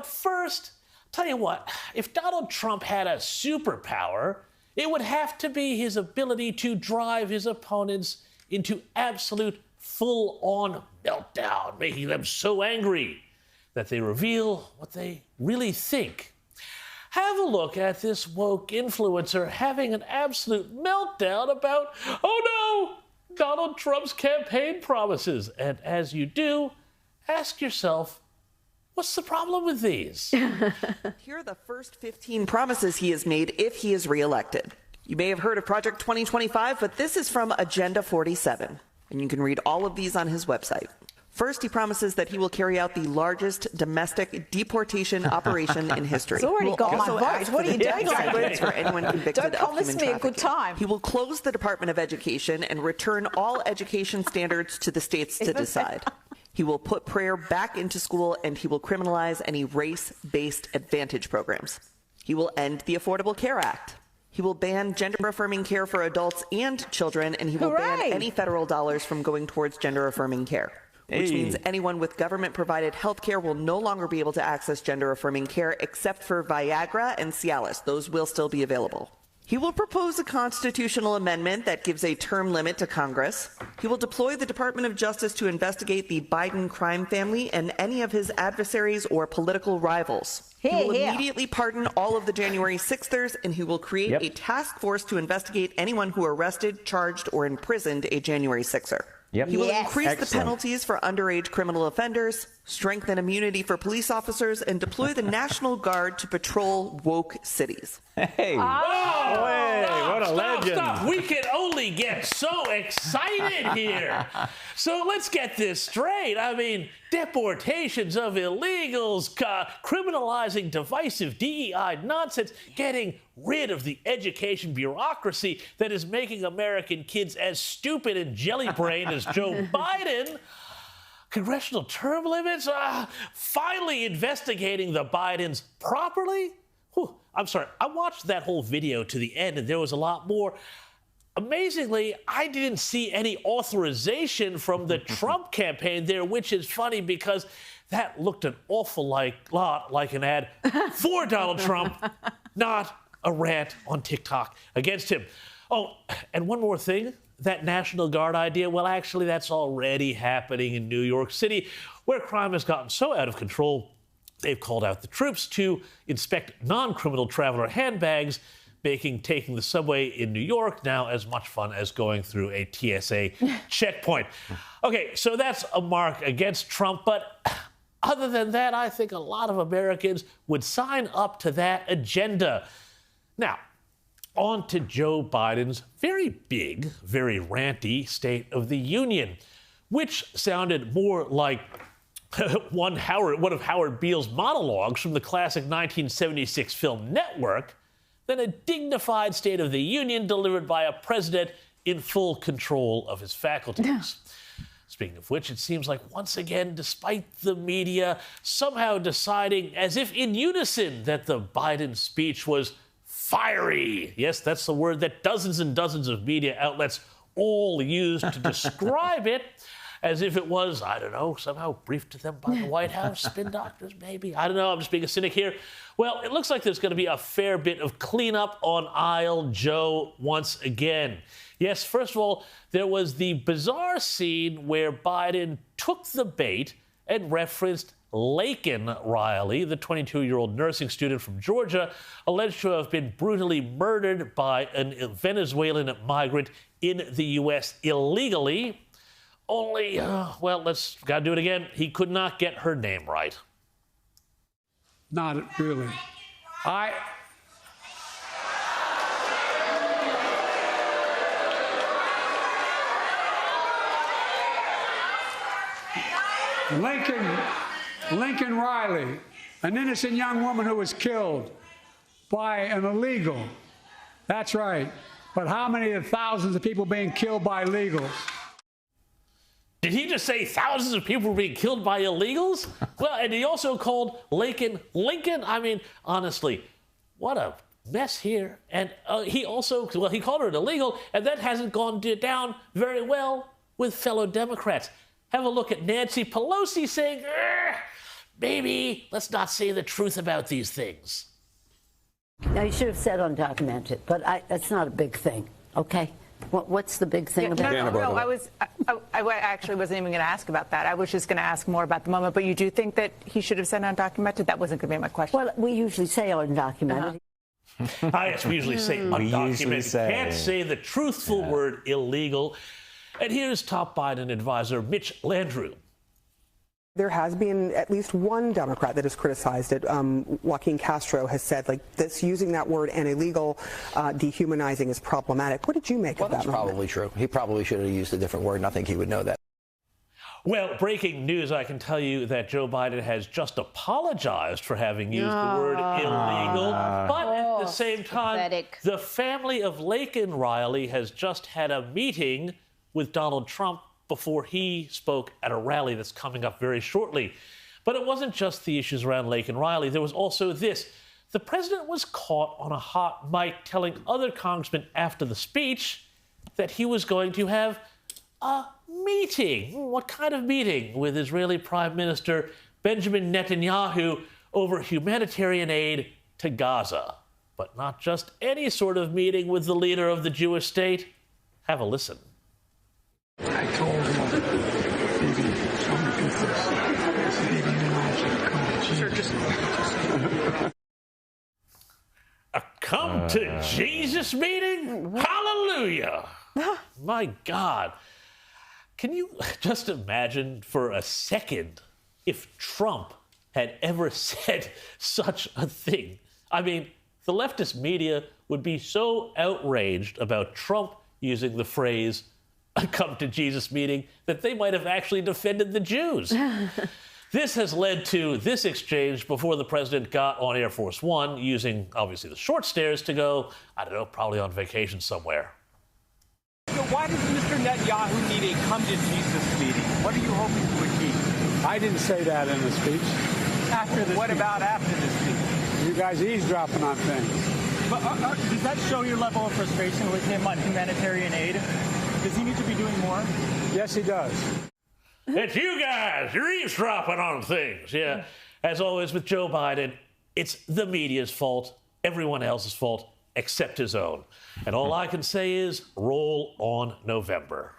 But first, tell you what, if Donald Trump had a superpower, it would have to be his ability to drive his opponents into absolute full-on meltdown, making them so angry that they reveal what they really think. Have a look at this woke influencer having an absolute meltdown about, oh no, Donald Trump's campaign promises. And as you do, ask yourself, what's the problem with these? Here are the first 15 promises he has made if he is reelected. You may have heard of Project 2025, but this is from Agenda 47, and you can read all of these on his website. First, he promises that he will carry out the largest domestic deportation operation in history. It's already got my vote. What are you doing? For anyone convicted Don't of promise human me a good trafficking. time. He will close the Department of Education and return all education standards to the states to decide. He will put prayer back into school, and he will criminalize any race-based advantage programs. He will end the Affordable Care Act. He will ban gender-affirming care for adults and children, and he will ban any federal dollars from going towards gender-affirming care, which means anyone with government-provided health care will no longer be able to access gender-affirming care except for Viagra and Cialis. Those will still be available. He will propose a constitutional amendment that gives a term limit to Congress. He will deploy the Department of Justice to investigate the Biden crime family and any of his adversaries or political rivals. He will immediately pardon all of the January 6thers, and he will create a task force to investigate anyone who arrested, charged, or imprisoned a January 6er. He will increase the penalties for underage criminal offenders, strengthen immunity for police officers, and deploy the National Guard to patrol woke cities. Hey, what a legend. Stop. We can only get so excited here. So let's get this straight. I mean, deportations of illegals, criminalizing divisive DEI nonsense, getting rid of the education bureaucracy that is making American kids as stupid and jelly-brained as Joe Biden. Congressional term limits? Finally investigating the Bidens properly? Whew, I'm sorry, I watched that whole video to the end, and there was a lot more. Amazingly, I didn't see any authorization from the Trump campaign there, which is funny because that looked an awful lot like an ad for Donald Trump, not a rant on TikTok against him. Oh, and one more thing. That National Guard idea, well, actually, that's already happening in New York City, where crime has gotten so out of control, they've called out the troops to inspect non-criminal traveler handbags, making taking the subway in New York now as much fun as going through a TSA checkpoint. Okay, so that's a mark against Trump, but other than that, I think a lot of Americans would sign up to that agenda. Now, on to Joe Biden's very big, very ranty State of the Union, which sounded more like one of Howard Beale's monologues from the classic 1976 film Network than a dignified State of the Union delivered by a president in full control of his faculties. Speaking of which, it seems like once again, despite the media somehow deciding as if in unison that the Biden speech was fiery. Yes, that's the word that dozens and dozens of media outlets all use to describe it, as if it was, I don't know, somehow briefed to them by the White House, spin doctors, maybe. I don't know, I'm just being a cynic here. Well, it looks like there's going to be a fair bit of cleanup on aisle Joe once again. Yes, first of all, there was the bizarre scene where Biden took the bait and referenced Laken Riley, the 22-year-old nursing student from Georgia, alleged to have been brutally murdered by a Venezuelan migrant in the U.S. illegally. Only, gotta do it again. He could not get her name right. Not really. Lincoln Riley, an innocent young woman who was killed by an illegal. That's right. But how many of the thousands of people being killed by illegals? Did he just say thousands of people were being killed by illegals? Well, and he also called Laken Lincoln. I mean, honestly, what a mess here. And he also, he called her an illegal, and that hasn't gone down very well with fellow Democrats. Have a look at Nancy Pelosi saying, maybe let's not say the truth about these things. Now, you should have said undocumented, but it's not a big thing, okay? What's the big thing about it? No, I actually wasn't even going to ask about that. I was just going to ask more about the moment. But you do think that he should have said undocumented? That wasn't going to be my question. Well, we usually say undocumented. Yes, we usually say undocumented. Can't say the truthful word illegal. And here's top Biden advisor Mitch Landrieu. There has been at least one Democrat that has criticized it. Joaquin Castro has said, like, this using that word and illegal, dehumanizing is problematic. What did you make of that? That's probably true. He probably should have used a different word, and I think he would know that. Well, breaking news, I can tell you that Joe Biden has just apologized for having used the word illegal. But at the same time, pathetic. The family of Laken Riley has just had a meeting with Donald Trump before he spoke at a rally that's coming up very shortly. But it wasn't just the issues around Laken Riley. There was also this. The president was caught on a hot mic telling other congressmen after the speech that he was going to have a meeting. What kind of meeting? With Israeli Prime Minister Benjamin Netanyahu over humanitarian aid to Gaza. But not just any sort of meeting with the leader of the Jewish state. Have a listen. I told him, baby, show me pieces. I said, baby, you know I should come to Jesus. Sure, just... A come to Jesus meeting? Hallelujah! My God. Can you just imagine for a second if Trump had ever said such a thing? I mean, the leftist media would be so outraged about Trump using the phrase a come to Jesus meeting that they might have actually defended the Jews. This has led to this exchange before the president got on Air Force One, using obviously the short stairs to go, I don't know, probably on vacation somewhere. So why does Mr. Netanyahu need a come to Jesus meeting? What are you hoping to achieve? I didn't say that in the speech. After the What speech? about after the speech? You guys eavesdropping on things. But does that show your level of frustration with him on humanitarian aid? Does he need to be doing more? Yes, he does. It's you guys. You're eavesdropping on things. Yeah. As always with Joe Biden, it's the media's fault, everyone else's fault, except his own. And all I can say is roll on November.